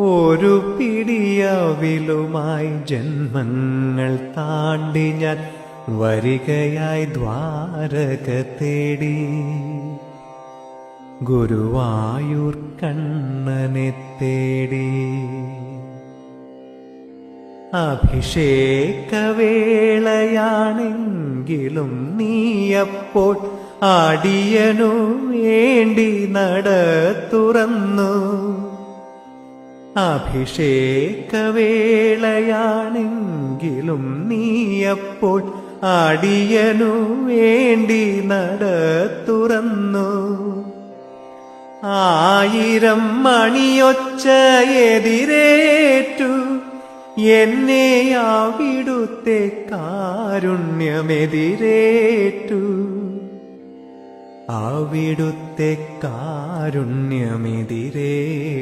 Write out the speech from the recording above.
ഒരു പിടിയവിലുമായി ജന്മങ്ങൾ താണ്ടി ഞാൻ വരികയായി ദ്വാരക തേടി. ഗുരുവായൂർ കണ്ണനെ തേടി. അഭിഷേകവേളയാണെങ്കിലും നീയപ്പോൾ അടിയനു വേണ്ടി നട തുറന്നു. അഭിഷേകവേളയാണെങ്കിലും നീയപ്പോൾ അടിയനു വേണ്ടി നട തുറന്നു. 1000 മണിയൊച്ച എതിരേറ്റു എന്നെ അവിടുത്തെ കാരുണ്യമെതിരേറ്റു. അവിടുത്തെ കാരുണ്യമെതിരേ